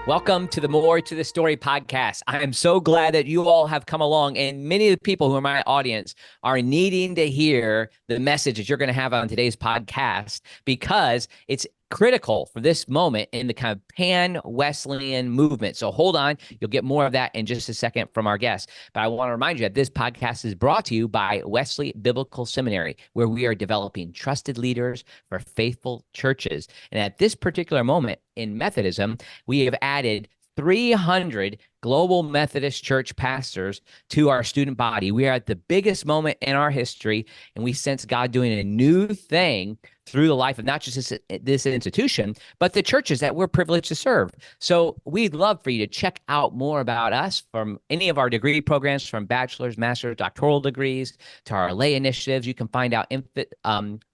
Welcome to the More to the Story podcast. I am so glad that you all have come along, and many of the people who are my audience are needing to hear the messages you're going to have on today's podcast because it's critical for this moment in the kind of pan-Wesleyan movement. So hold on, you'll get more of that in just a second from our guests. But I want to remind you that this podcast is brought to you by Wesley Biblical Seminary, where we are developing trusted leaders for faithful churches. And at this particular moment in Methodism, we have added 300 global Methodist church pastors to our student body. We are at the biggest moment in our history, and we sense God doing a new thing through the life of not just this institution, but the churches that we're privileged to serve. So we'd love for you to check out more about us from any of our degree programs, from bachelor's, master's, doctoral degrees to our lay initiatives. You can find out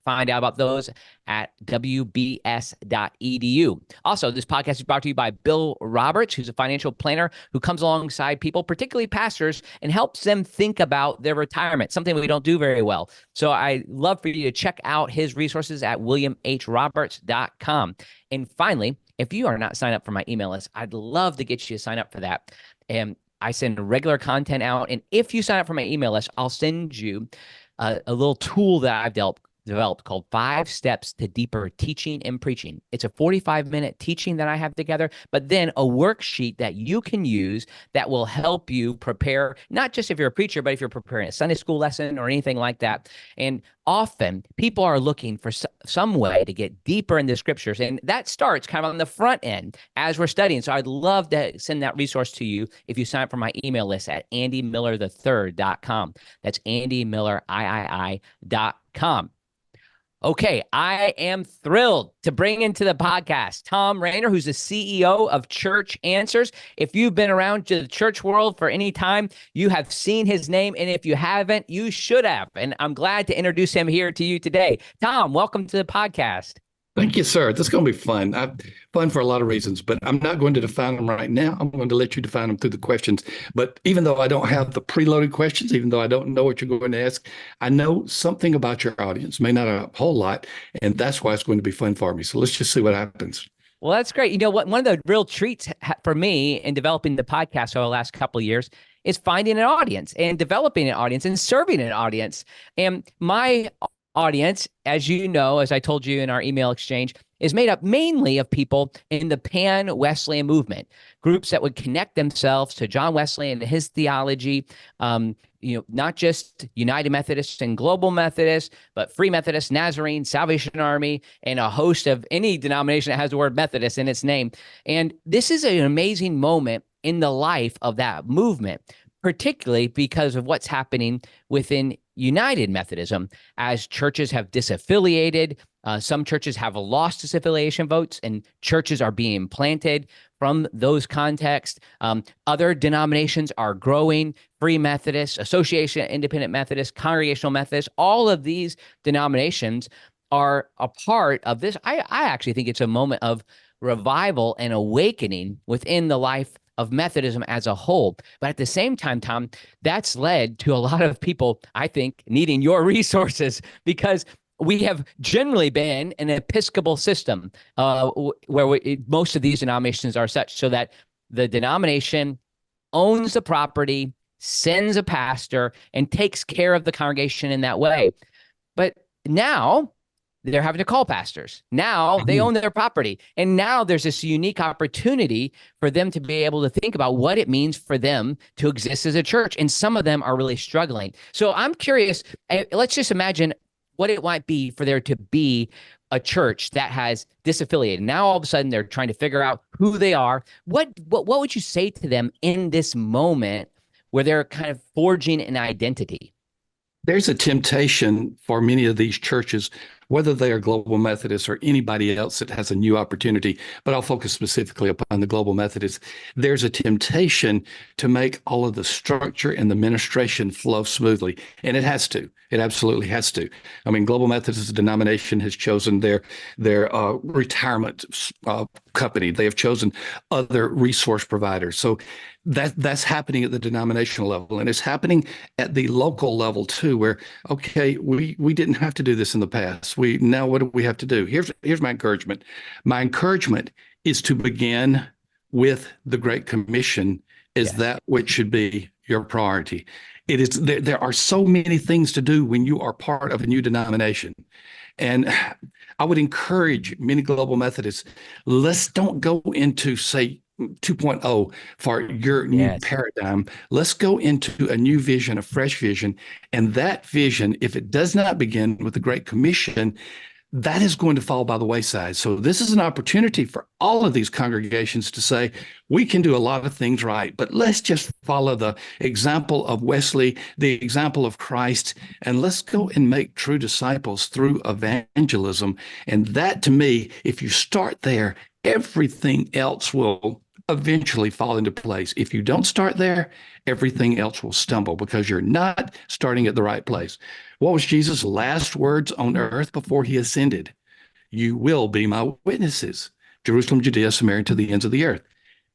about those at wbs.edu. Also, this podcast is brought to you by Bill Roberts, who's a financial planner who comes alongside people, particularly pastors, and helps them think about their retirement, something we don't do very well. So I love for you to check out his resources at williamhroberts.com. And finally, if you are not signed up for my email list, I'd love to get you to sign up for that. And I send regular content out. And if you sign up for my email list, I'll send you a little tool that I've developed called 5 Steps to Deeper Teaching and Preaching. It's a 45-minute teaching that I have together, but then a worksheet that you can use that will help you prepare, not just if you're a preacher, but if you're preparing a Sunday school lesson or anything like that. And often people are looking for some way to get deeper in the scriptures, and that starts kind of on the front end as we're studying. So I'd love to send that resource to you if you sign up for my email list at andymillerthird.com. That's andymillerIII.com. Okay, I am thrilled to bring into the podcast Thom Rainer, who's the CEO of Church Answers. If you've been around to the church world for any time, you have seen his name, and if you haven't, you should have. And I'm glad to introduce him here to you today. Thom, welcome to the podcast. Thank you, sir. This is going to be fun. Fun for a lot of reasons, but I'm not going to define them right now. I'm going to let you define them through the questions. But even though I don't have the preloaded questions, even though I don't know what you're going to ask, I know something about your audience, may not a whole lot, and that's why it's going to be fun for me. So let's just see what happens. Well, that's great. You know what? One of the real treats for me in developing the podcast over the last couple of years is finding an audience and developing an audience and serving an audience. And my audience, as you know, as I told you in our email exchange, is made up mainly of people in the pan-Wesleyan movement, groups that would connect themselves to John Wesley and his theology, not just United Methodist and Global Methodist, but Free Methodist, Nazarene, Salvation Army, and a host of any denomination that has the word Methodist in its name. And this is an amazing moment in the life of that movement, particularly because of what's happening within United Methodism as churches have disaffiliated. Some churches have lost disaffiliation votes, and churches are being planted from those contexts. Other denominations are growing. Free Methodist, Association of Independent Methodists, Congregational Methodists, all of these denominations are a part of this. I actually think it's a moment of revival and awakening within the life of Methodism as a whole. But at the same time, Thom, that's led to a lot of people, I think, needing your resources because we have generally been an Episcopal system where most of these denominations are such so that the denomination owns the property, sends a pastor, and takes care of the congregation in that way. But now they're having to call pastors. Now they own their property. And now there's this unique opportunity for them to be able to think about what it means for them to exist as a church. And some of them are really struggling. So I'm curious, let's just imagine what it might be for there to be a church that has disaffiliated. Now, all of a sudden, they're trying to figure out who they are. What would you say to them in this moment where they're kind of forging an identity? There's a temptation for many of these churches, whether they are Global Methodists or anybody else that has a new opportunity, but I'll focus specifically upon the Global Methodists. There's a temptation to make all of the structure and the ministration flow smoothly, and it has to. It absolutely has to. I mean, Global Methodist denomination has chosen their retirement company. They have chosen other resource providers. So that's happening at the denominational level, and it's happening at the local level too, where, okay, we didn't have to do this in the past. Now what do we have to do? Here's my encouragement. My encouragement is to begin with the Great Commission is Yes. that which should be your priority. It is there are so many things to do when you are part of a new denomination. And I would encourage many global Methodists, let's don't go into, say, 2.0 for your new Yes. paradigm. Let's go into a new vision, a fresh vision. And that vision, if it does not begin with the Great Commission, that is going to fall by the wayside. So this is an opportunity for all of these congregations to say, we can do a lot of things right, but let's just follow the example of Wesley, the example of Christ, and let's go and make true disciples through evangelism. And that, to me, if you start there, everything else will eventually fall into place. If you don't start there, everything else will stumble because you're not starting at the right place. What was Jesus' last words on earth before he ascended? You will be my witnesses. Jerusalem, Judea, Samaria, to the ends of the earth.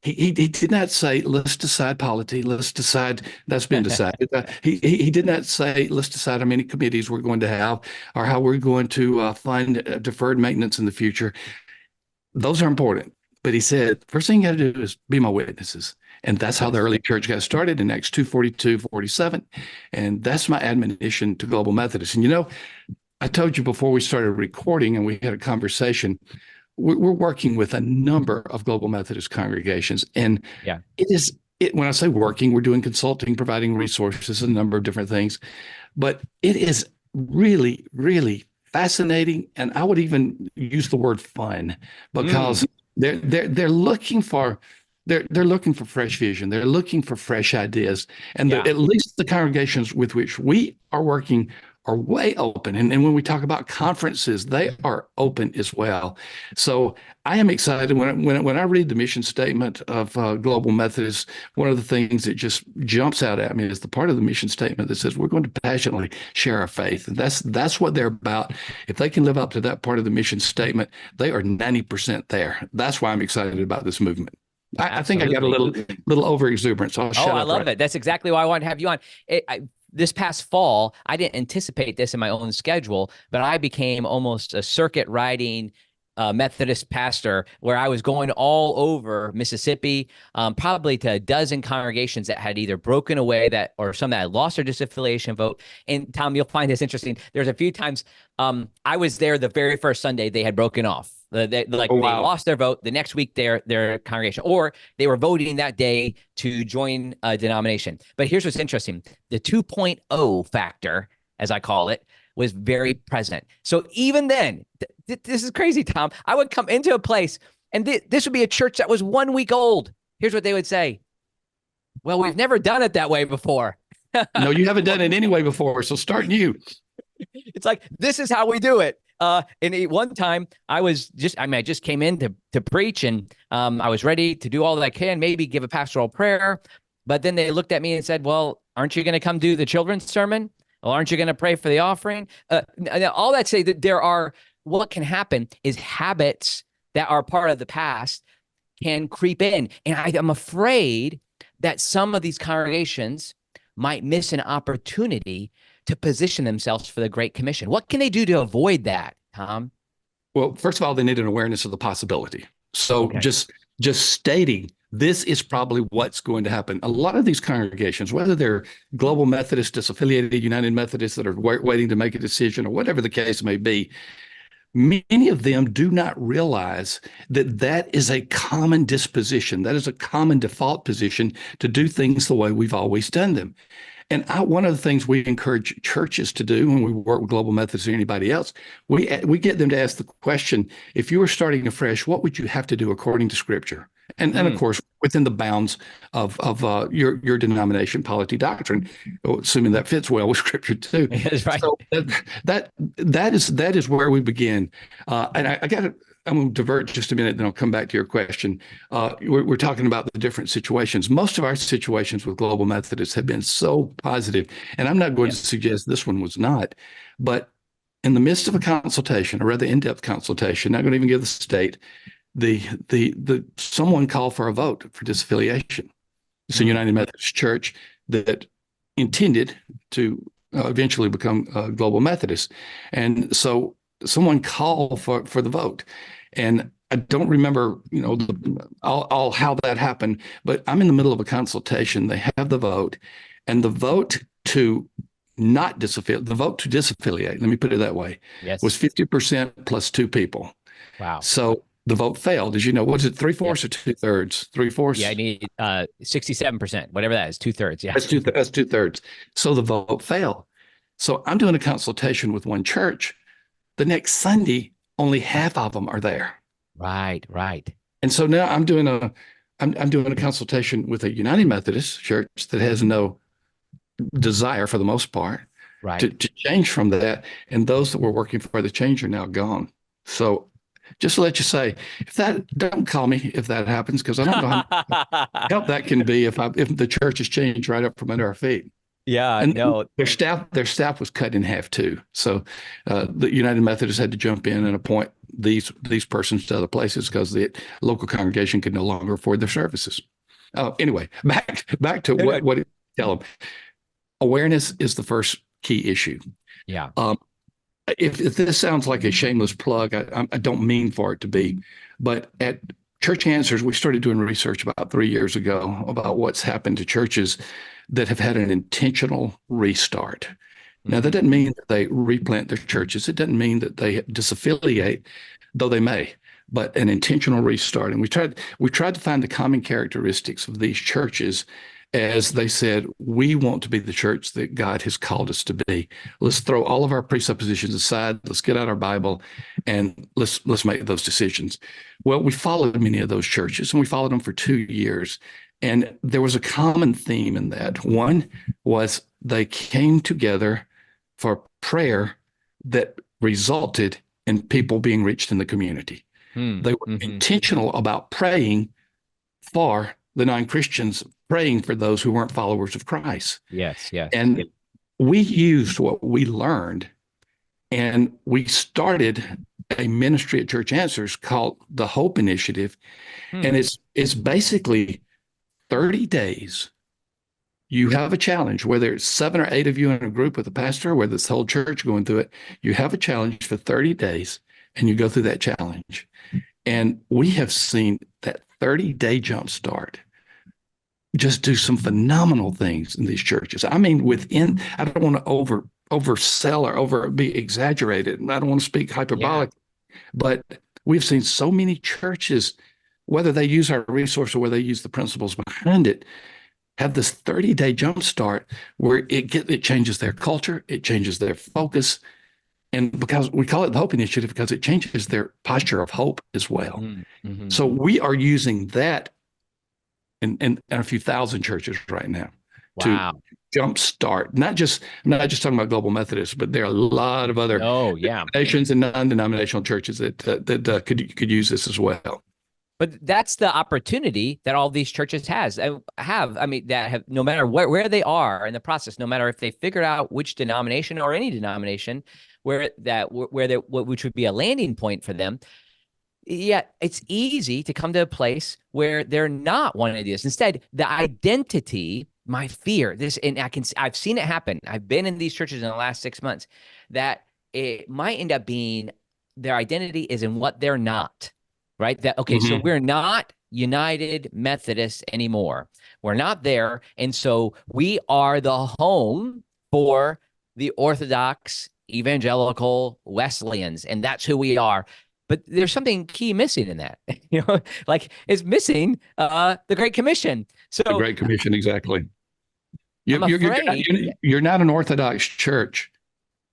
He did not say, let's decide polity. Let's decide that's been decided. He did not say, let's decide how many committees we're going to have or how we're going to fund deferred maintenance in the future. Those are important. But he said, first thing you got to do is be my witnesses. And that's how the early church got started in Acts 2:42-47. And that's my admonition to global Methodists. And, you know, I told you before we started recording and we had a conversation, we're working with a number of global Methodist congregations. And Yeah. when I say working, we're doing consulting, providing resources, a number of different things. But it is really, really fascinating. And I would even use the word fun because they're looking for they're looking for fresh vision. They're looking for fresh ideas. And Yeah. at least the congregations with which we are working are way open. And when we talk about conferences, they are open as well. So I am excited when I read the mission statement of Global Methodist. One of the things that just jumps out at me is the part of the mission statement that says we're going to passionately share our faith. And that's what they're about. If they can live up to that part of the mission statement, they are 90% there. That's why I'm excited about this movement. I think I got a little over exuberant. So I'll shut up. I love it. That's exactly why I wanted to have you on. This past fall, I didn't anticipate this in my own schedule, but I became almost a circuit riding Methodist pastor where I was going all over Mississippi, probably to a dozen congregations that had either broken away or some that had lost their disaffiliation vote. And Thom, you'll find this interesting. There's a few times I was there the very first Sunday they had broken off. They lost their vote. The next week, their congregation, or they were voting that day to join a denomination. But here's what's interesting. The 2.0 factor, as I call it, was very present. So even then, this is crazy, Thom. I would come into a place, and this would be a church that was 1 week old. Here's what they would say. Well, we've never done it that way before. No, you haven't done it anyway before, so start new. It's like, this is how we do it. And one time I just came in to preach, and I was ready to do all that I can, maybe give a pastoral prayer. But then they looked at me and said, well, aren't you going to come do the children's sermon? Well, aren't you going to pray for the offering? All that say that what can happen is habits that are part of the past can creep in. And I'm afraid that some of these congregations might miss an opportunity to position themselves for the Great Commission. What can they do to avoid that, Thom? Well, first of all, they need an awareness of the possibility. So just stating this is probably what's going to happen. A lot of these congregations, whether they're Global Methodist, Disaffiliated, United Methodists that are waiting to make a decision or whatever the case may be, many of them do not realize that is a common disposition. That is a common default position to do things the way we've always done them. And one of the things we encourage churches to do when we work with Global Methodists or anybody else, we get them to ask the question, if you were starting afresh, what would you have to do according to Scripture? And of course, within the bounds of your denomination, polity doctrine, assuming that fits well with Scripture too. That's right. So that is where we begin. And I'm going to divert just a minute, then I'll come back to your question. We're talking about the different situations. Most of our situations with Global Methodists have been so positive, and I'm not going to suggest this one was not, but in the midst of a consultation, a rather in-depth consultation, not going to even give the state, someone called for a vote for disaffiliation. It's a United Methodist Church that intended to eventually become Global Methodist, and so someone called for the vote. And I don't remember, all how that happened, but I'm in the middle of a consultation. They have the vote, and the vote to not disaffiliate, the vote to disaffiliate, let me put it that way, was Yes. 50% plus two people. Wow. So the vote failed. As you know, was it Yep. three-fourths or two-thirds? Yeah, I Three-fourths? need 67%, whatever that is, 2/3. Yeah. That's two-thirds. So the vote failed. So I'm doing a consultation with one church. The next Sunday, only half of them are there. Right, right, And so now I'm doing a consultation with a United Methodist church that has no desire for the most part right. to change from that. And those that were working for the change are now gone. So just to let you say, if that don't call me if that happens, because I don't know how much help that can be if the church has changed right up from under our feet. Yeah, And no. their staff was cut in half too. So the United Methodists had to jump in and appoint these persons to other places because the local congregation could no longer afford their services. Anyway, back to No, no. what tell them. Awareness is the first key issue. Yeah. Um, if this sounds like a shameless plug, I don't mean for it to be, but at Church Answers, we started doing research about 3 years ago about what's happened to churches that have had an intentional restart. Now, that Mhm. doesn't mean that they replant their churches. It doesn't mean that they disaffiliate, though they may, but an intentional restart. And we tried to find the common characteristics of these churches as they said, we want to be the church that God has called us to be. Let's throw all of our presuppositions aside. Let's get out our Bible and let's make those decisions. Well, we followed many of those churches and we followed them for 2 years. And there was a common theme in that. One was they came together for prayer that resulted in people being reached in the community. Hmm. They were Mhm. intentional about praying for the non-Christians, praying for those who weren't followers of Christ. Yes, yes. And we used what we learned and we started a ministry at Church Answers called the Hope Initiative. Hmm. And it's basically 30 days. You have a challenge, whether it's 7 or 8 of you in a group with a pastor, whether it's the whole church going through it, you have a challenge for 30 days and you go through that challenge. And we have seen that 30-day jump start just do some phenomenal things in these churches. I mean, I don't want to oversell or over be exaggerated, and I don't want to speak Yeah. hyperbolic, but we've seen so many churches, whether they use our resource or whether they use the principles behind it, have this 30-day jump start where it changes their culture, it changes their focus, and because we call it the Hope Initiative because it changes their posture of hope as well. Mm-hmm. So we are using that in a few thousand churches right now to Wow. jumpstart. I'm not just talking about Global Methodist, but there are a lot of other Oh, yeah. nations and non-denominational churches that could use this as well. But that's the opportunity that all these churches have. I mean, that have no matter where they are in the process, no matter if they figured out which denomination or any denomination which would be a landing point for them. Yeah, it's easy to come to a place where they're not one of these. Instead, the identity, my fear, and I've seen it happen. I've been in these churches in the last 6 months that it might end up being their identity is in what they're not, right? Okay, so Mm-hmm. we're not United Methodist anymore. We're not there. And so we are the home for the Orthodox evangelical Wesleyans, and that's who we are. But there's something key missing in that, like it's missing the Great Commission. The So Great Commission, exactly. I'm afraid, You're not an Orthodox church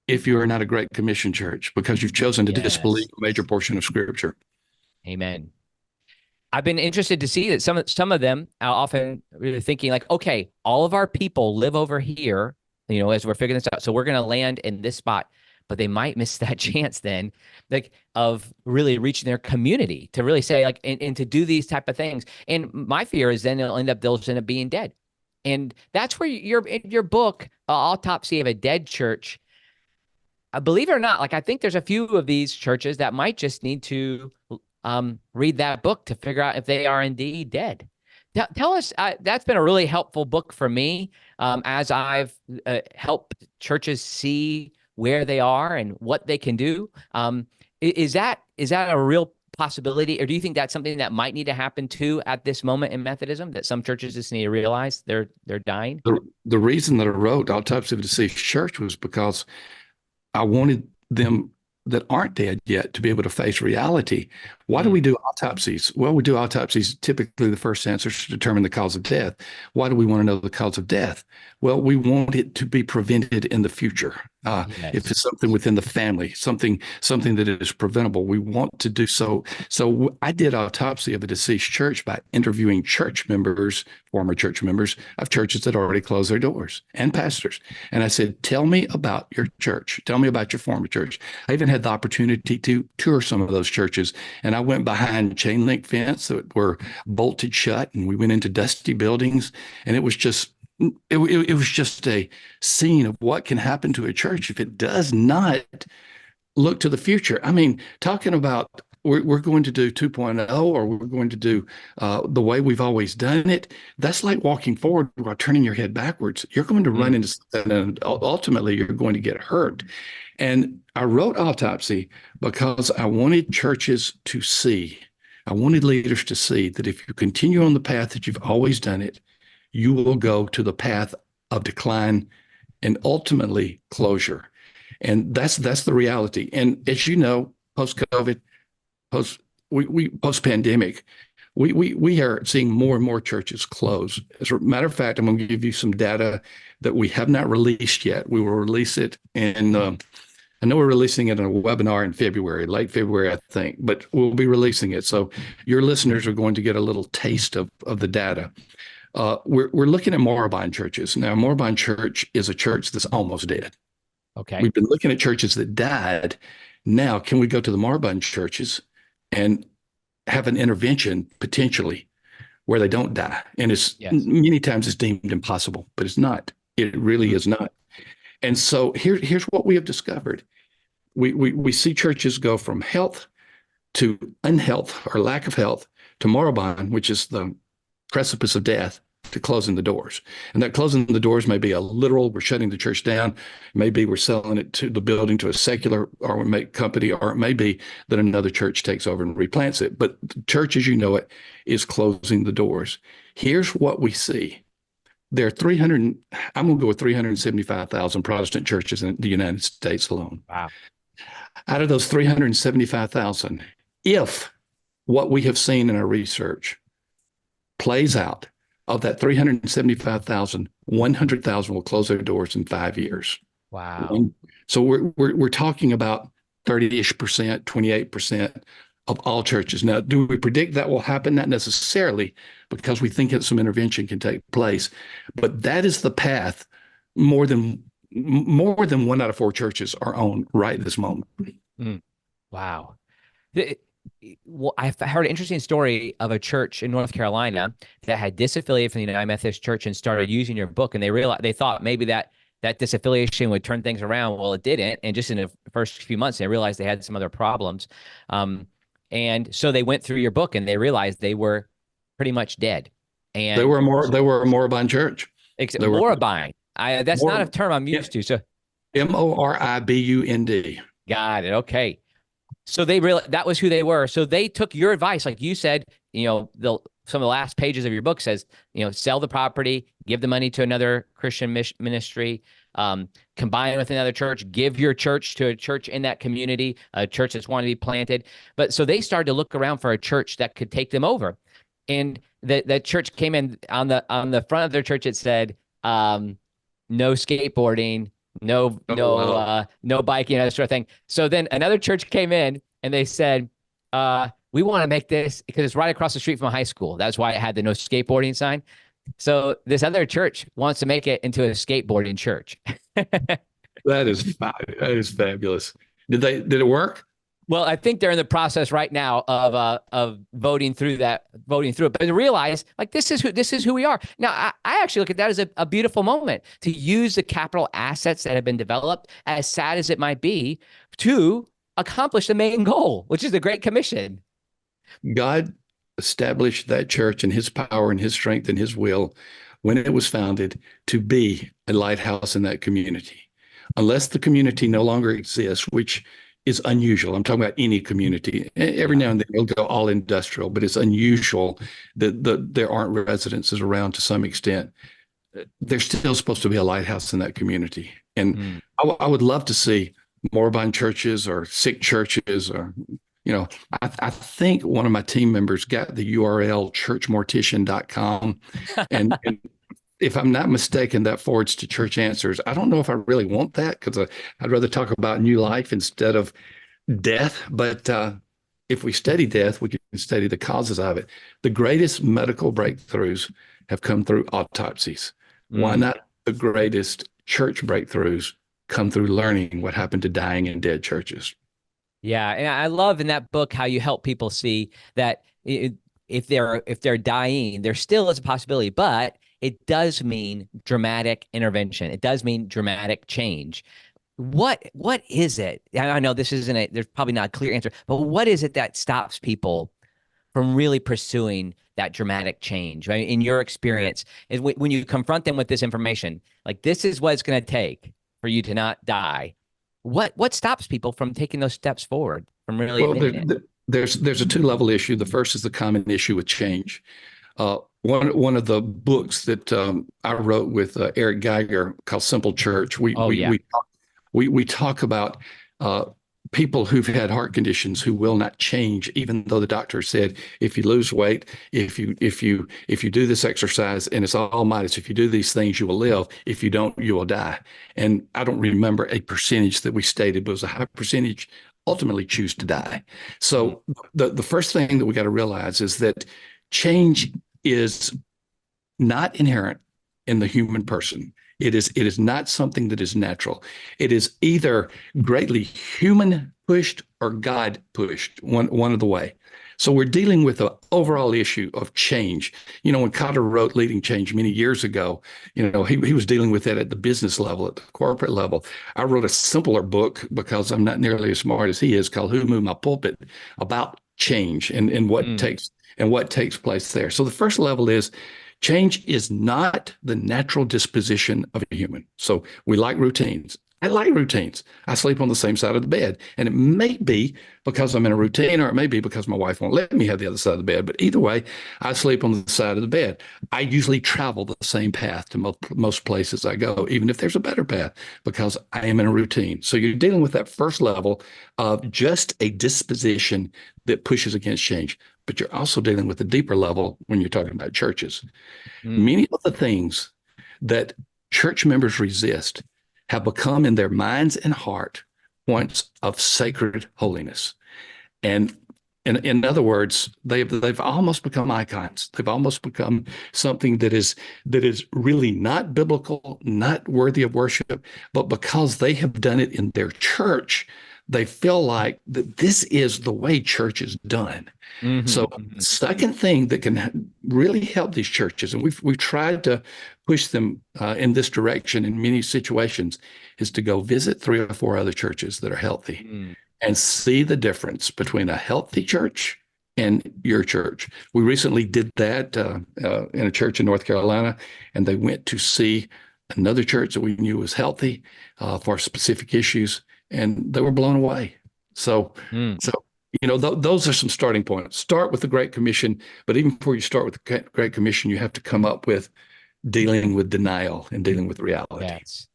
if you are not a Great Commission church because you've chosen to disbelieve yes, a major portion of Scripture. amen. I've been interested to see that some of them are often really thinking like, okay, all of our people live over here, as we're figuring this out. So we're going to land in this spot, but they might miss that chance then, like of really reaching their community to really say like, and to do these type of things. And my fear is then they'll end up being dead. And that's where in your book, Autopsy of a Dead Church, believe it or not, like I think there's a few of these churches that might just need to read that book to figure out if they are indeed dead. Tell us, that's been a really helpful book for me as I've helped churches see where they are and what they can do. Is that a real possibility, or do you think that's something that might need to happen too at this moment in Methodism, that some churches just need to realize they're dying? The reason that I wrote Autopsy of a Deceased Church was because I wanted them that aren't dead yet to be able to face reality. Why do we do autopsies? Well, we do autopsies. Typically, the first answer is to determine the cause of death. Why do we want to know the cause of death? Well, we want it to be prevented in the future. If it's something within the family, something that is preventable, we want to do so. So I did Autopsy of a Deceased Church by interviewing church members, former church members of churches that already closed their doors, and pastors. And I said, tell me about your church. Tell me about your former church. I even had the opportunity to tour some of those churches. And I went behind chain link fence that were bolted shut, and we went into dusty buildings, and it was just a scene of what can happen to a church if it does not look to the future. I mean, talking about we're going to do 2.0, or we're going to do the way we've always done it. That's like walking forward while turning your head backwards. You're going to run into something, and ultimately you're going to get hurt. And I wrote Autopsy because I wanted churches to see, I wanted leaders to see that if you continue on the path that you've always done it, you will go to the path of decline and ultimately closure. And that's the reality. And as you know, post-COVID, post-pandemic, we are seeing more and more churches close. As a matter of fact, I'm going to give you some data that we have not released yet. We will release it in, I know we're releasing it in a webinar in February, late February, I think, but we'll be releasing it. So your listeners are going to get a little taste of the data. We're looking at moribund churches. Now, a moribund church is a church that's almost dead. Okay. We've been looking at churches that died. Now, can we go to the moribund churches and have an intervention potentially where they don't die? And it's many times it's deemed impossible, but it's not. It really is not. And so here's what we have discovered. We see churches go from health to unhealth or lack of health to moribund, which is the precipice of death, to closing the doors. And that closing the doors may be a literal, we're shutting the church down. Maybe we're selling it to the building to a secular or company, or it may be that another church takes over and replants it. But the church, as you know it, is closing the doors. Here's what we see. There are I'm going to go with 375,000 Protestant churches in the United States alone. Wow. Out of those 375,000, if what we have seen in our research plays out, of that 375,000, 100,000 will close their doors in 5 years. Wow. So we're talking about 30-ish%, 28% of all churches. Now, do we predict that will happen? Not necessarily, because we think that some intervention can take place. But that is the path more than 1 out of 4 churches are on right at this moment. Wow. Well, I heard an interesting story of a church in North Carolina that had disaffiliated from the United Methodist Church and started using your book. And they thought maybe that disaffiliation would turn things around. Well, it didn't. And just in the first few months, they realized they had some other problems. And so they went through your book and they realized they were pretty much dead. And they were a moribund church. Moribund. That's not a term I'm used to. So moribund. Got it. Okay. So they that was who they were. So they took your advice, like you said. Some of the last pages of your book says, sell the property, give the money to another Christian ministry, combine with another church, give your church to a church in that community, a church that's wanting to be planted. But so they started to look around for a church that could take them over, and the church came in on the front of their church. It said, no skateboarding. No biking, that sort of thing. So then another church came in and they said, we want to make this, because it's right across the street from a high school. That's why it had the no skateboarding sign. So this other church wants to make it into a skateboarding church. That is fabulous. Did it work? Well, I think they're in the process right now of voting through it. But to realize, like, this is who we are. Now, I actually look at that as a beautiful moment to use the capital assets that have been developed, as sad as it might be, to accomplish the main goal, which is the Great Commission. God established that church in his power and his strength and his will when it was founded to be a lighthouse in that community. Unless the community no longer exists, which is unusual. I'm talking about any community. Every Yeah. now and then we'll go all industrial, but it's unusual that there aren't residences around to some extent. There's still supposed to be a lighthouse in that community. And Mm. I would love to see moribund churches or sick churches or, I think one of my team members got the URL churchmortician.com. And if I'm not mistaken, that forwards to Church Answers. I don't know if I really want that because I'd rather talk about new life instead of death. But if we study death, we can study the causes of it. The greatest medical breakthroughs have come through autopsies. Why Mm. not the greatest church breakthroughs come through learning what happened to dying and dead churches? Yeah, and I love in that book how you help people see that if they're dying, there still is a possibility, but it does mean dramatic intervention. It does mean dramatic change. What is it? I know this isn't there's probably not a clear answer, but what is it that stops people from really pursuing that dramatic change? Right? In your experience, is when you confront them with this information, like this is what it's going to take for you to not die. What stops people from taking those steps forward, from really Well, admitting it? there's a two-level issue. The first is the common issue with change. One of the books that I wrote with Eric Geiger called Simple Church, Oh yeah. we talk about people who've had heart conditions who will not change, even though the doctor said, if you lose weight, if you do this exercise, and it's all mighty, if you do these things, you will live. If you don't, you will die. And I don't remember a percentage that we stated, but it was a high percentage ultimately choose to die. So the first thing that we got to realize is that change is not inherent in the human person. It is not something that is natural. It is either greatly human pushed or God pushed, one of the way. So we're dealing with an overall issue of change. When Cotter wrote Leading Change many years ago, he was dealing with that at the business level, at the corporate level. I wrote a simpler book because I'm not nearly as smart as he is, called Who Moved My Pulpit, about change and what takes place there. So the first level is change is not the natural disposition of a human. So we like routines. I like routines. I sleep on the same side of the bed. And it may be because I'm in a routine, or it may be because my wife won't let me have the other side of the bed. But either way, I sleep on the side of the bed. I usually travel the same path to most places I go, even if there's a better path, because I am in a routine. So you're dealing with that first level of just a disposition that pushes against change. But you're also dealing with the deeper level when you're talking about churches. Mm. Many of the things that church members resist have become in their minds and heart points of sacred holiness. And in other words, they've almost become icons. They've almost become something that is really not biblical, not worthy of worship, but because they have done it in their church, they feel like that this is the way church is done. Mm-hmm. So, second thing that can really help these churches, and we've tried to push them in this direction in many situations, is to go visit 3 or 4 other churches that are healthy and see the difference between a healthy church and your church. We recently did that in a church in North Carolina, and they went to see another church that we knew was healthy for specific issues, and they were blown away. So those are some starting points. Start with the Great Commission, but even before you start with the Great Commission, you have to come up with dealing with denial and dealing with reality. Yes.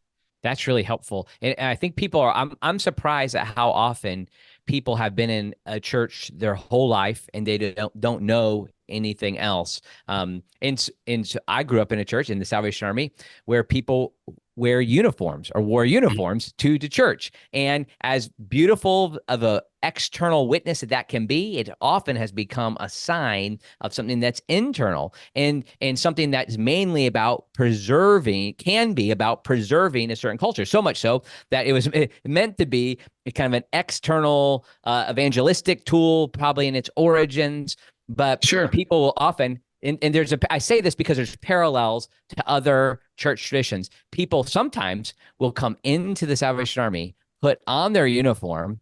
That's really helpful. And I think people I'm surprised at how often people have been in a church their whole life and they don't know anything else. And so I grew up in a church in the Salvation Army where people wear uniforms or wore uniforms to church. And as beautiful of a external witness that can be, it often has become a sign of something that's internal and something that's mainly about can be about preserving a certain culture. So much so that it was meant to be kind of an external evangelistic tool, probably in its origins. But Sure. people will often, and I say this because there's parallels to other church traditions. People sometimes will come into the Salvation Army, put on their uniform,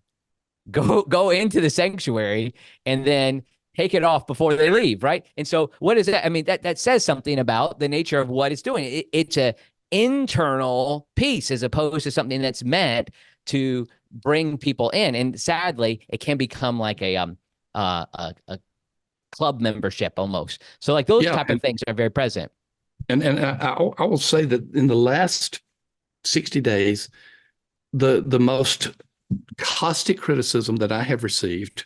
go into the sanctuary, and then take it off before they leave, right? And so what is that? I mean, that says something about the nature of what it's doing. It's a internal piece as opposed to something that's meant to bring people in. And sadly, it can become like a club membership almost. So like those Yeah, type of things are very present. and I will say that in the last 60 days, the most caustic criticism that I have received,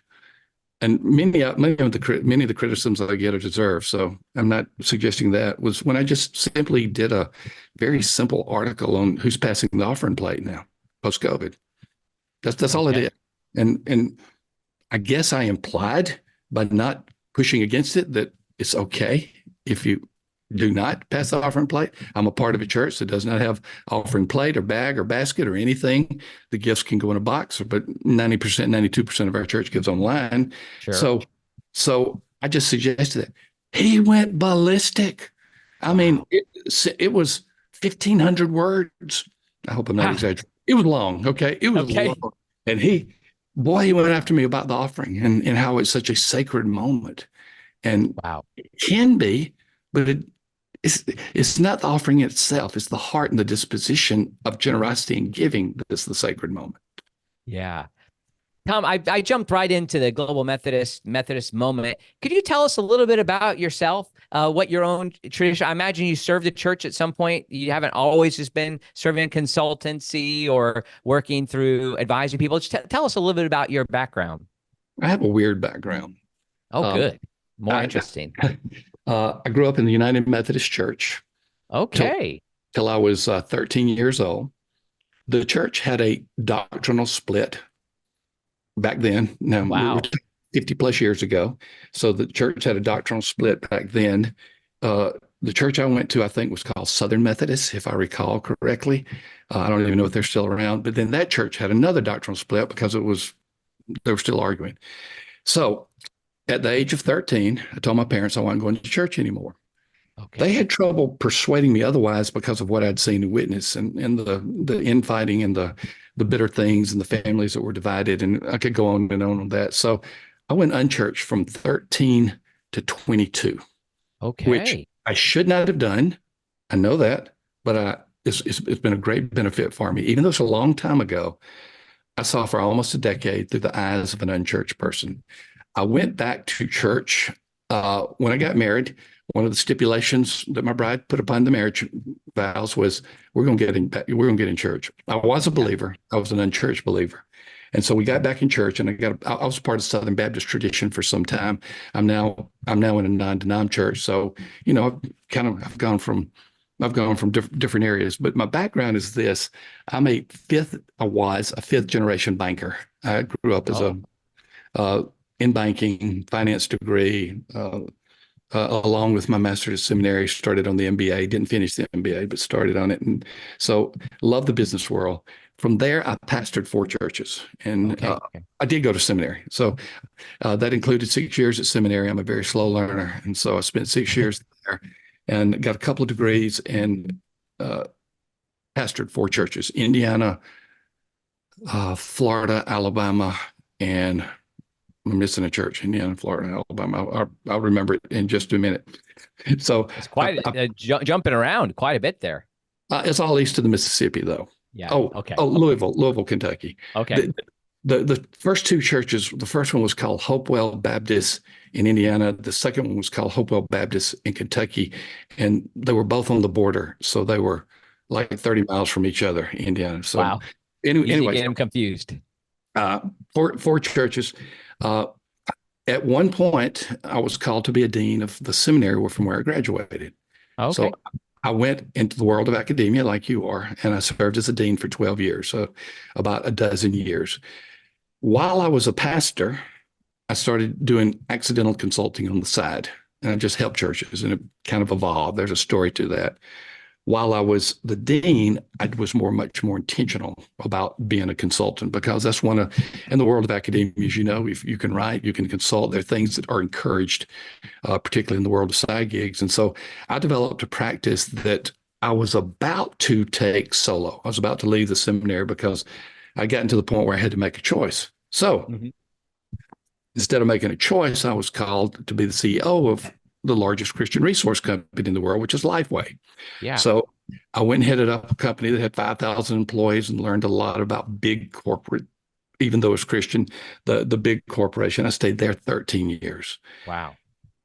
and many of the criticisms that I get are deserved. So I'm not suggesting that, was when I just simply did a very simple article on who's passing the offering plate now post COVID. That's all I Okay. did, and I guess I implied by not pushing against it that it's okay if you do not pass the offering plate. I'm a part of a church that does not have offering plate or bag or basket or anything. The gifts can go in a box, but 90%, 92% of our church gives online. Sure. So I just suggested that. He went ballistic. I mean, Wow. it was 1,500 words. I hope I'm not exaggerating. It was long. Okay. It was long. Okay. And he went after me about the offering and how it's such a sacred moment. And Wow. it can be, but it's not the offering itself. It's the heart and the disposition of generosity and giving that's the sacred moment. Yeah. Thom, I jumped right into the Global Methodist moment. Could you tell us a little bit about yourself, what your own tradition? I imagine you served the church at some point. You haven't always just been serving consultancy or working through advising people. Just tell us a little bit about your background. I have a weird background. Oh, Um, good. More I, interesting. I grew up in the United Methodist Church till Okay. till I was 13 years old. The church had a doctrinal split back then. Now we're Wow. 50 plus years ago. So the church had a doctrinal split back then. The church I went to, I think, was called Southern Methodist, if I recall correctly. I don't even know if they're still around. But then that church had another doctrinal split because they were still arguing. So at the age of 13, I told my parents I wasn't going to church anymore. They Okay. had trouble persuading me otherwise because of what I'd seen and witnessed and the infighting and the bitter things and the families that were divided. And I could go on that. So I went unchurched from 13 to 22, which Okay. I should not have done. I know that, but it's been a great benefit for me. Even though it's a long time ago, I saw for almost a decade through the eyes of an unchurched person. I went back to church when I got married. One of the stipulations that my bride put upon the marriage vows was we're going to get in church. I was a Yeah. believer. I was an unchurched believer. And so we got back in church, and I was part of Southern Baptist tradition for some time. I'm now in a non-denom church. So, I've gone from different areas, but my background is this. I was a fifth generation banker. I grew up as Oh, uh, in banking, finance degree, along with my master's at seminary, started on the MBA, didn't finish the MBA, but started on it. And so love the business world. From there, I pastored 4 churches, and okay. Okay. I did go to seminary. So that included 6 years at seminary. I'm a very slow learner. And so I spent 6 years there and got a couple of degrees and uh, pastored 4 churches: Indiana, Florida, Alabama, and I'm missing a church: Indiana, Florida, Alabama. I'll remember it in just a minute. So It's quite jumping around quite a bit there. it's all east of the Mississippi, though. Yeah. Oh, Okay. Louisville, Kentucky. Okay. The first 2 churches, the first one was called Hopewell Baptist in Indiana. The second one was called Hopewell Baptist in Kentucky, and they were both on the border, so they were like 30 miles from each other, Indiana. So Wow. Easy to anyway, get him confused. uh, four churches. Uh, at one point, I was called to be a dean of the seminary from where I graduated. So Okay. I went into the world of academia like you are, and I served as a dean for 12 years, so about a dozen years. While I was a pastor, I started doing accidental consulting on the side, and I just helped churches, and it kind of evolved. There's a story to that. While I was the dean, I was much more intentional about being a consultant, because that's in the world of academia, as you know, if you can write, you can consult. There are things that are encouraged, particularly in the world of side gigs. And so I developed a practice that I was about to take solo. I was about to leave the seminary because I gotten to the point where I had to make a choice. So Mhm. instead of making a choice, I was called to be the CEO of the largest Christian resource company in the world, which is Lifeway. Yeah. So I went and headed up a company that had 5,000 employees and learned a lot about big corporate even though it's Christian, the big corporation. I stayed there 13 years. Wow.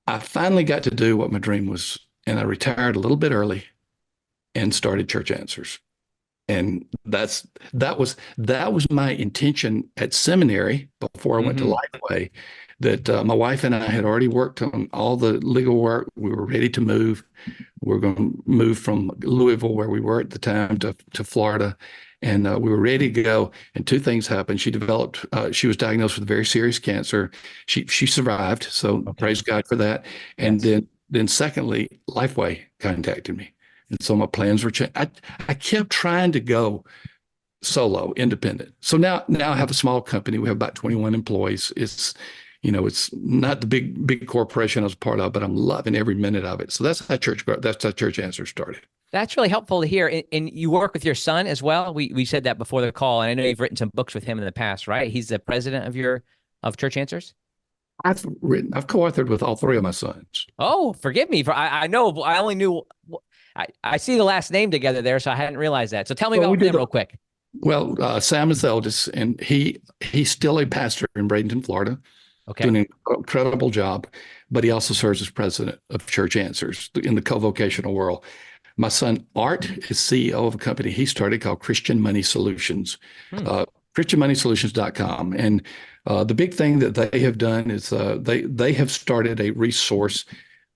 I finally got to do what my dream was, and I retired a little bit early and started Church Answers. And that was my intention at seminary before I went to Hmm. Lifeway. That my wife and I had already worked on all the legal work. We were ready to move. We were going to move from Louisville, where we were at the time, to Florida, and we were ready to go. And two things happened. She was diagnosed with very serious cancer. She survived, so Okay. praise God for that. And Yes. then secondly, Lifeway contacted me. And so my plans were changed. I kept trying to go solo, independent. So now I have a small company. We have about 21 employees. It's not the big corporation I was part of, but I'm loving every minute of it. So that's how Church Answers started. That's really helpful to hear. And you work with your son as well. We said that before the call, and I know you've written some books with him in the past, right? He's the president of Church Answers. I've co-authored with all three of my sons. Oh, forgive me for I know I only knew I see the last name together there, so I hadn't realized that. So tell me Well, we about did. them real quick. Well, Sam is the eldest, and he's still a pastor in Bradenton, Florida, Okay. doing an incredible job. But he also serves as president of Church Answers in the co-vocational world. My son Art is CEO of a company he started called Christian Money Solutions, Hmm. christianmoneysolutions.com. And the big thing that they have done is they have started a resource.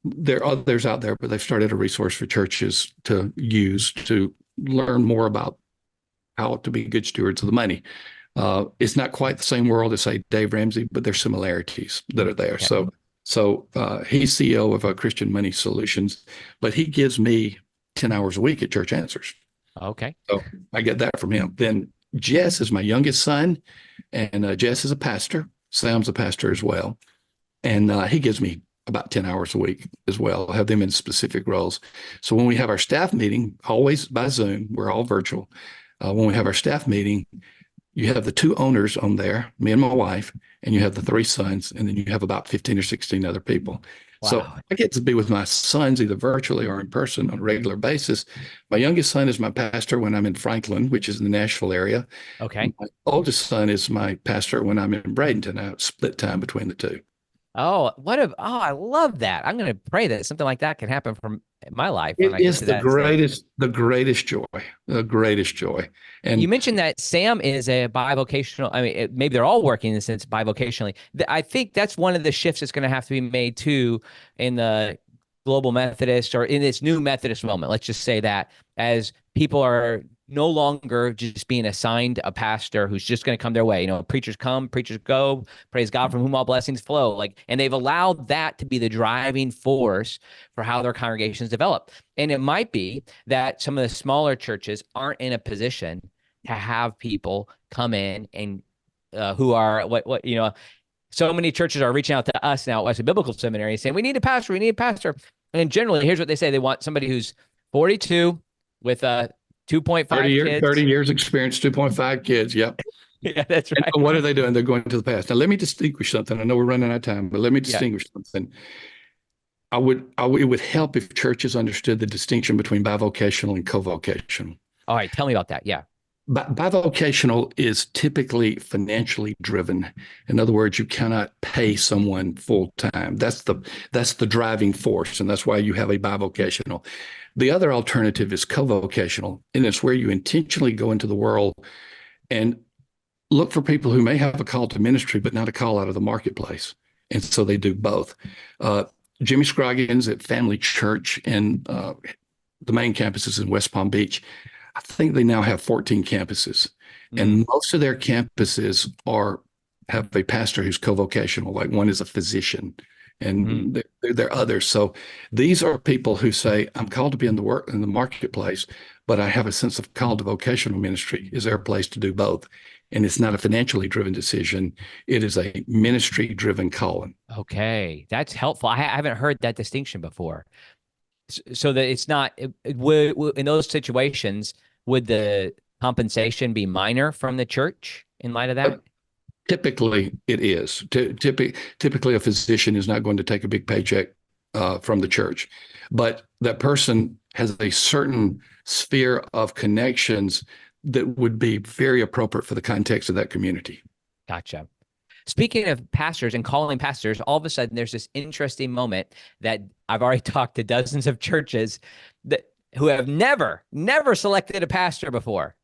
There are others out there, but they've started a resource for churches to use to learn more about how to be good stewards of the money. It's not quite the same world as, say, Dave Ramsey, but there's similarities that are there. Okay. So he's CEO of Christian Money Solutions, but he gives me 10 hours a week at Church Answers. Okay. So I get that from him. Then Jess is my youngest son, and Jess is a pastor. Sam's a pastor as well. And he gives me about 10 hours a week as well. I have them in specific roles. So when we have our staff meeting, always by Zoom, we're all virtual. When we have our staff meeting, you have the two owners on there, me and my wife, and you have the three sons, and then you have about 15 or 16 other people. So Wow. I get to be with my sons either virtually or in person on a regular basis. My youngest son is my pastor when I'm in Franklin, which is in the Nashville area. Okay. My oldest son is my pastor when I'm in Bradenton. I split time between the two. I love that. I'm going to pray that something like that can happen from my life when It I get is to that stage. the greatest joy, the greatest joy. You And mentioned that Sam is a bivocational. I mean, maybe they're all working in a sense bivocationally. I think that's one of the shifts that's going to have to be made too in the global Methodist or in this new Methodist moment. Let's just say that as people are no longer just being assigned a pastor who's just going to come their way. Preachers come, preachers go, praise God from whom all blessings flow. And they've allowed that to be the driving force for how their congregations develop. And it might be that some of the smaller churches aren't in a position to have people come in and who are so many churches are reaching out to us now as a biblical seminary saying, we need a pastor, we need a pastor. And generally, here's what they say. They want somebody who's 42 with 2.5 30 kids. years experience, 2.5 kids. Yep. Yeah, that's And right. what are they doing? They're going to the past. Now, let me distinguish something. I know we're running out of time, but let me Yeah. distinguish something. It would help if churches understood the distinction between bivocational and covocational. All right. Tell me about that. Yeah. Bivocational is typically financially driven. In other words, you cannot pay someone full time. That's the driving force, and that's why you have a bivocational. The other alternative is covocational, and it's where you intentionally go into the world and look for people who may have a call to ministry, but not a call out of the marketplace. And so they do both. Jimmy Scroggins at Family Church, and the main campus is in West Palm Beach. I think they now have 14 campuses, and most of their campuses have a pastor who's co-vocational. Like one is a physician, and there are others. So these are people who say, "I'm called to be in the marketplace, but I have a sense of call to vocational ministry. Is there a place to do both?" And it's not a financially driven decision; it is a ministry driven calling. Okay. That's helpful. I haven't heard that distinction before. So that it's not would in those situations, would the compensation be minor from the church in light of that? Typically, it is. Typically, a physician is not going to take a big paycheck from the church, but that person has a certain sphere of connections that would be very appropriate for the context of that community. Gotcha. Speaking of pastors and calling pastors, all of a sudden there's this interesting moment that I've already talked to dozens of churches that who have never selected a pastor before.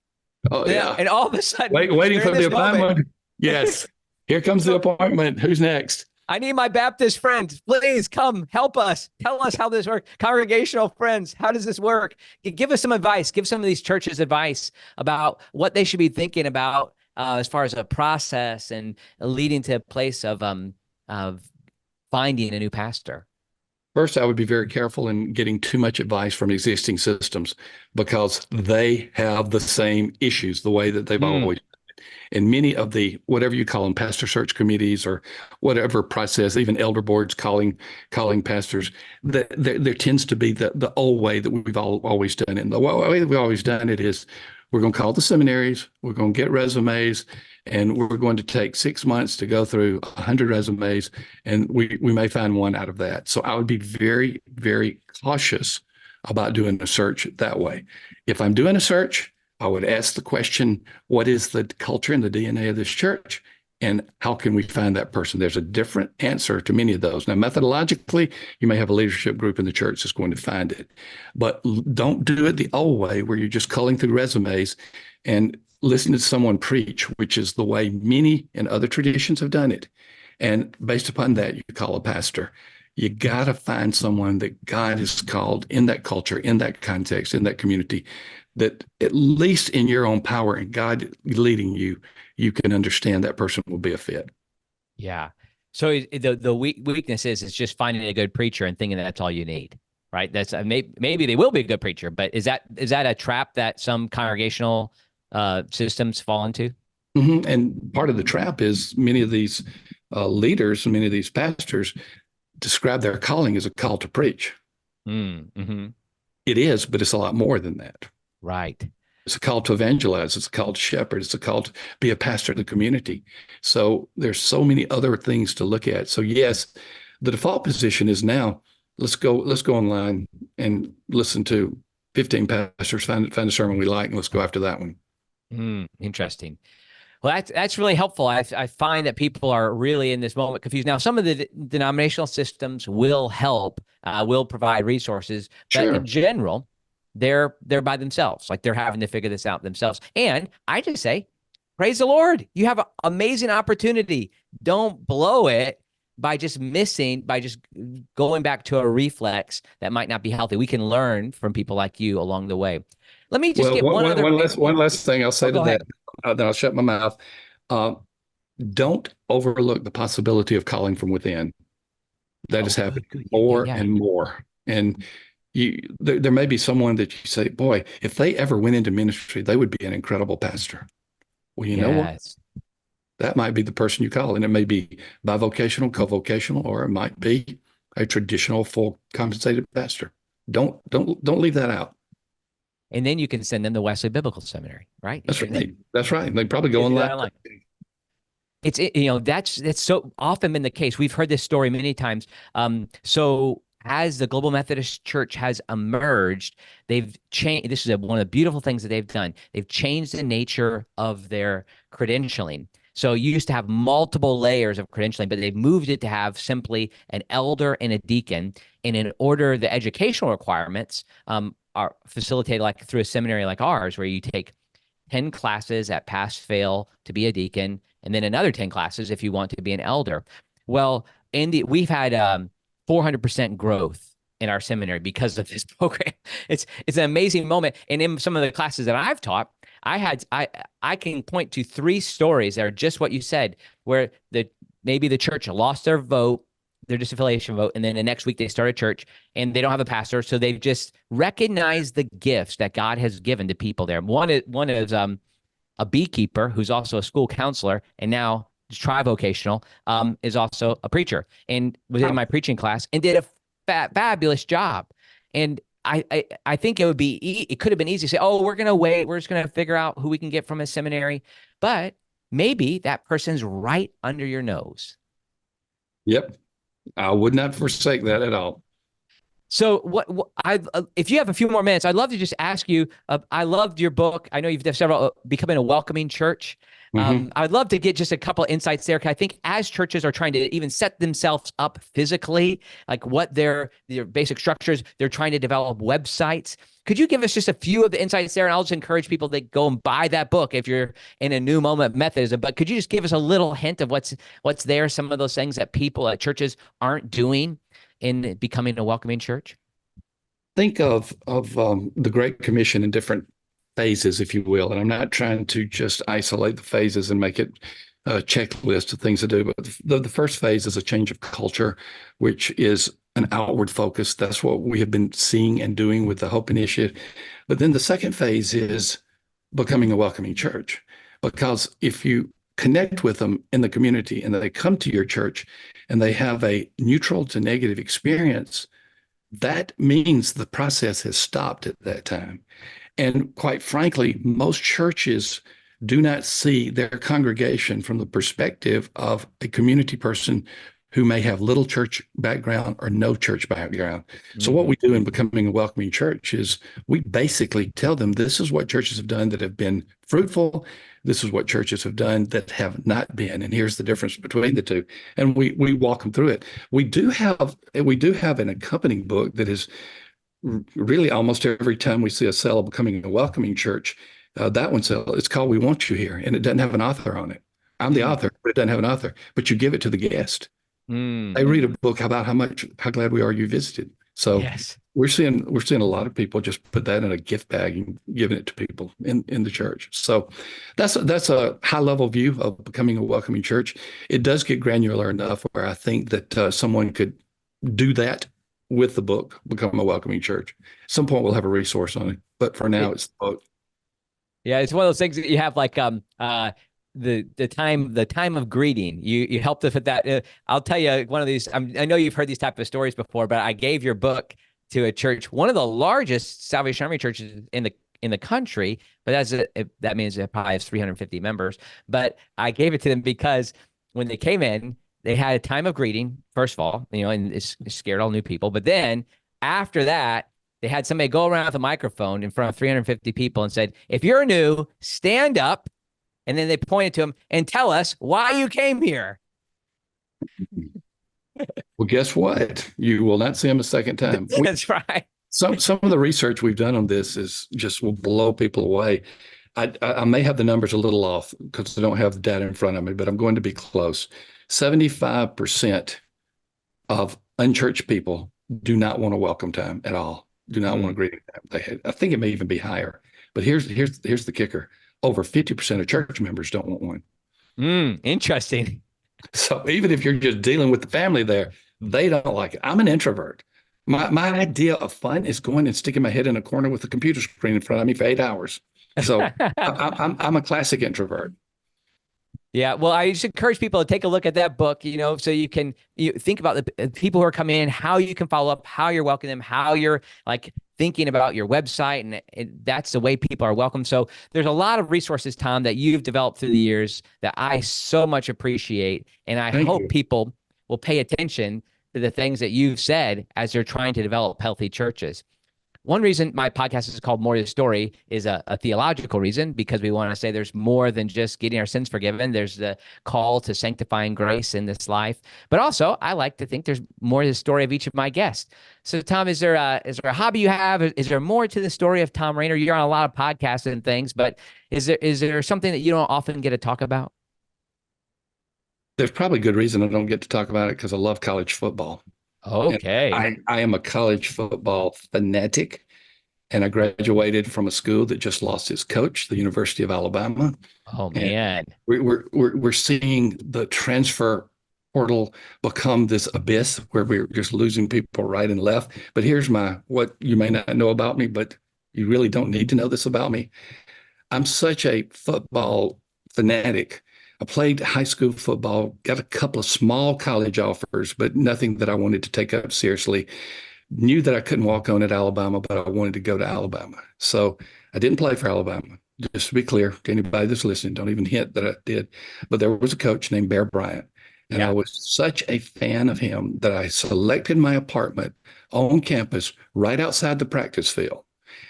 Oh, yeah. And all of a sudden Waiting they're in for the this moment. appointment. Yes. Here comes the appointment. Who's next? I need my Baptist friends. Please come help us. Tell us how this works. Congregational friends, how does this work? Give us some advice. Give some of these churches advice about what they should be thinking about as far as a process and leading to a place of finding a new pastor. First, I would be very careful in getting too much advice from existing systems because they have the same issues the way that they've always. And many of the, whatever you call them, pastor search committees or whatever process, even elder boards calling pastors, there tends to be the old way that we've always done it. And the way that we've always done it is we're going to call the seminaries, we're going to get resumes, and we're going to take 6 months to go through 100 resumes, and we may find one out of that. So I would be very, very cautious about doing a search that way. If I'm doing a search, I would ask the question, what is the culture and the DNA of this church? And how can we find that person? There's a different answer to many of those. Now, methodologically, you may have a leadership group in the church that's going to find it. But don't do it the old way where you're just culling through resumes and listening to someone preach, which is the way many in other traditions have done it. And based upon that, you call a pastor. You got to find someone that God has called in that culture, in that context, in that community, that at least in your own power and God leading you, you can understand that person will be a fit. Yeah. So the weakness is just finding a good preacher and thinking that's all you need, right? That's maybe they will be a good preacher, but is that a trap that some congregational systems fall into? Mm-hmm. And part of the trap is many of these leaders, many of these pastors describe their calling as a call to preach. Mm-hmm. It is, but it's a lot more than that. Right. It's a call to evangelize. It's a call to shepherd. It's a call to be a pastor of the community. So there's so many other things to look at. So yes, the default position is now let's go online and listen to 15 pastors, find a sermon we like, and let's go after that one. Interesting. Well, that's really helpful. I find that people are really in this moment confused. Now, some of the denominational systems will help, will provide resources, but in general, they're by themselves. Like they're having to figure this out themselves. And I just say, praise the Lord. You have an amazing opportunity. Don't blow it by just going back to a reflex that might not be healthy. We can learn from people like you along the way. Let me just get one last thing I'll say to that. Then I'll shut my mouth. Don't overlook the possibility of calling from within. That is happening more and more. And there may be someone that you say, boy, if they ever went into ministry, they would be an incredible pastor. Well, you know what? That might be the person you call, and it may be bivocational, co-vocational, or it might be a traditional full compensated pastor. Don't leave that out. And then you can send them to Wesley Biblical Seminary, right? That's right. That's right. They probably go online. That's so often been the case. We've heard this story many times. So as the Global Methodist Church has emerged, they've changed. This is one of the beautiful things that they've done. They've changed the nature of their credentialing. So you used to have multiple layers of credentialing, but they've moved it to have simply an elder and a deacon. And in order, the educational requirements are facilitated like through a seminary like ours, where you take 10 classes at pass-fail to be a deacon, and then another 10 classes if you want to be an elder. Well, we've had 400% growth in our seminary because of this program. It's an amazing moment. And in some of the classes that I've taught, I can point to 3 stories that are just what you said, where maybe the church lost their vote, their disaffiliation vote, and then the next week they start a church and they don't have a pastor, so they've just recognized the gifts that God has given to people there. One is a beekeeper who's also a school counselor, and now tri-vocational, is also a preacher, and was in my preaching class and did a fabulous job. And I think it could have been easy to say, oh, we're going to wait. We're just going to figure out who we can get from a seminary. But maybe that person's right under your nose. Yep. I would not forsake that at all. So if you have a few more minutes, I'd love to just ask you. I loved your book. I know you've done several becoming a welcoming church. Hmm. I'd love to get just a couple insights there. 'Cause I think as churches are trying to even set themselves up physically, like what their basic structures, they're trying to develop websites. Could you give us just a few of the insights there? And I'll just encourage people to go and buy that book if you're in a new moment of Methodism. But could you just give us a little hint of what's there? Some of those things that people at churches aren't doing in becoming a welcoming church? Think of the Great Commission in different phases, if you will. And I'm not trying to just isolate the phases and make it a checklist of things to do. But the first phase is a change of culture, which is an outward focus. That's what we have been seeing and doing with the Hope Initiative. But then the second phase is becoming a welcoming church. Because if you connect with them in the community and they come to your church and they have a neutral to negative experience, that means the process has stopped at that time. And quite frankly, most churches do not see their congregation from the perspective of a community person who may have little church background or no church background. So what Mm. we do in becoming a welcoming church is we basically tell them this is what churches have done that have been fruitful. This is what churches have done that have not been. And here's the difference between the two. And we walk them through it. We do have an accompanying book that is really almost every time we see a cell of becoming a welcoming church, that one cell, it's called We Want You Here, and it doesn't have an author on it. I'm the Mm. author, but it doesn't have an author. But you give it to the guest. Mm. They read a book about how glad we are you visited. So Yes. we're seeing a lot of people just put that in a gift bag and giving it to people in the church. So that's a high level view of becoming a welcoming church. It does get granular enough where I think that someone could do that with the book, Become a Welcoming Church. At some point we'll have a resource on it, but for now it's the book. Yeah, it's one of those things that you have like the time of greeting. You helped us with that. I'll tell you one of these. I know you've heard these type of stories before, but I gave your book to a church, one of the largest Salvation Army churches in the country. But that means it probably has 350 members. But I gave it to them because when they came in, they had a time of greeting. First of all, and it scared all new people. But then after that, they had somebody go around with a microphone in front of 350 people and said, if you're new, stand up. And then they pointed to him and tell us why you came here. Well, guess what? You will not see them a second time. That's right. Some of the research we've done on this is just will blow people away. I may have the numbers a little off because I don't have the data in front of me, but I'm going to be close. 75% of unchurched people do not want a welcome time at all. Do not want a greeting time. I think it may even be higher. But here's the kicker. Over 50% of church members don't want one. Interesting. So even if you're just dealing with the family there, they don't like it. I'm an introvert. My idea of fun is going and sticking my head in a corner with a computer screen in front of me for 8 hours. So I'm a classic introvert. Yeah, well, I just encourage people to take a look at that book, so you think about the people who are coming in, how you can follow up, how you're welcoming them, how you're like thinking about your website, and that's the way people are welcome. So there's a lot of resources, Thom, that you've developed through the years that I so much appreciate, and I Thank hope you. people will pay attention to the things that you've said as they're trying to develop healthy churches. One reason my podcast is called More to the Story is a theological reason, because we want to say there's more than just getting our sins forgiven. There's the call to sanctifying grace in this life. But also, I like to think there's more to the story of each of my guests. So, Thom, is there a hobby you have? Is there more to the story of Thom Rainer? You're on a lot of podcasts and things, but is there something that you don't often get to talk about? There's probably good reason I don't get to talk about it because I love college football. And Okay. I am a college football fanatic, and I graduated from a school that just lost its coach, the University of Alabama. Oh, And man. we're seeing the transfer portal become this abyss where we're just losing people right and left. But here's what you may not know about me, but you really don't need to know this about me. I'm such a football fanatic. I played high school football, got a couple of small college offers, but nothing that I wanted to take up seriously. Knew that I couldn't walk on at Alabama, but I wanted to go to Alabama. So I didn't play for Alabama. Just to be clear to anybody that's listening, don't even hint that I did. But there was a coach named Bear Bryant, And I was such a fan of him that I selected my apartment on campus right outside the practice field.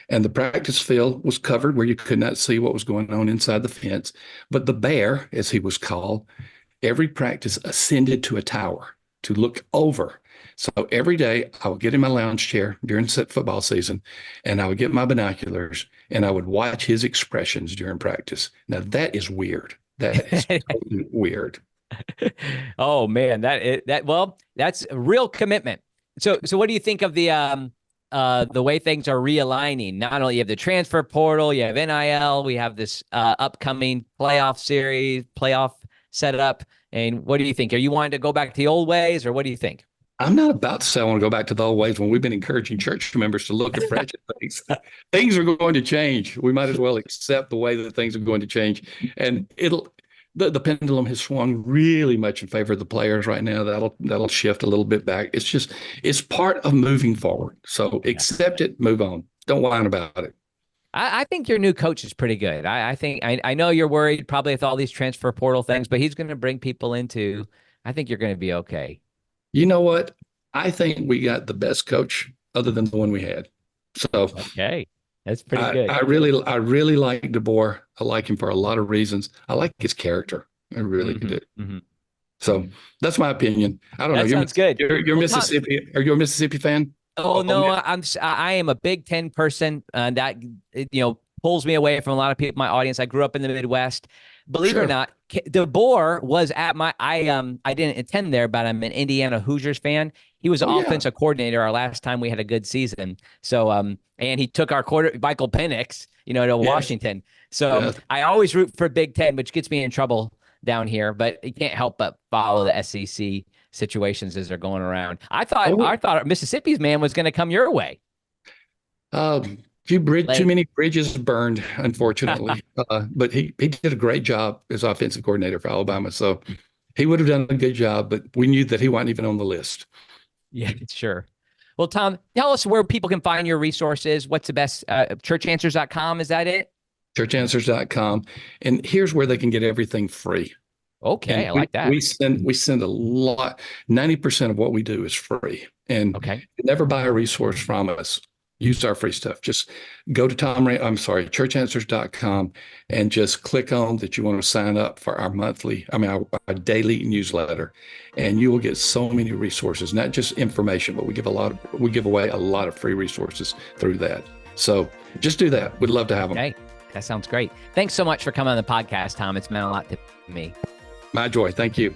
And the practice field was covered where you could not see what was going on inside the fence. But the bear, as he was called, every practice ascended to a tower to look over. So every day I would get in my lounge chair during football season and I would get my binoculars and I would watch his expressions during practice. Now that is weird. That is totally weird. Oh man, that's a real commitment. So what do you think of the way things are realigning? Not only you have the transfer portal, you have NIL, we have this upcoming playoff setup. And what do you think? Are you wanting to go back to the old ways, or what do you think? I'm not about to say I want to go back to the old ways when we've been encouraging church members to look at fresh things. Things are going to change. We might as well accept the way that things are going to change. And the pendulum has swung really much in favor of the players right now. That'll shift a little bit back. It's part of moving forward. So accept it, move on. Don't whine about it. I think your new coach is pretty good. I know you're worried probably with all these transfer portal things, but he's going to bring people into. I think you're going to be okay. You know what? I think we got the best coach other than the one we had. So okay, that's pretty good. I really like DeBoer. I like him for a lot of reasons. I like his character. I really do. Mm-hmm. So that's my opinion. I don't know. Sounds good. You're Mississippi. Are you a Mississippi fan? Oh no, I am a Big Ten person, and that pulls me away from a lot of people in my audience. I grew up in the Midwest. Believe it or not, DeBoer was at I didn't attend there, but I'm an Indiana Hoosiers fan. He was offensive coordinator our last time we had a good season. So and he took our Michael Penix, to Washington. So I always root for Big Ten, which gets me in trouble down here, but you can't help but follow the SEC situations as they're going around. I thought Mississippi's man was going to come your way. Too many bridges burned, unfortunately. But he did a great job as offensive coordinator for Alabama. So he would have done a good job, but we knew that he wasn't even on the list. Yeah, sure. Well, Thom, tell us where people can find your resources. What's the best? Churchanswers.com, is that it? Churchanswers.com. And here's where they can get everything free. Okay, I like that. We send a lot. 90% of what we do is free. And never buy a resource from us. Use our free stuff. Just go to churchanswers.com and just click on that you want to sign up for our daily newsletter. And you will get so many resources, not just information, but we give away a lot of free resources through that. So just do that. We'd love to have them. Okay. That sounds great. Thanks so much for coming on the podcast, Thom. It's meant a lot to me. My joy. Thank you.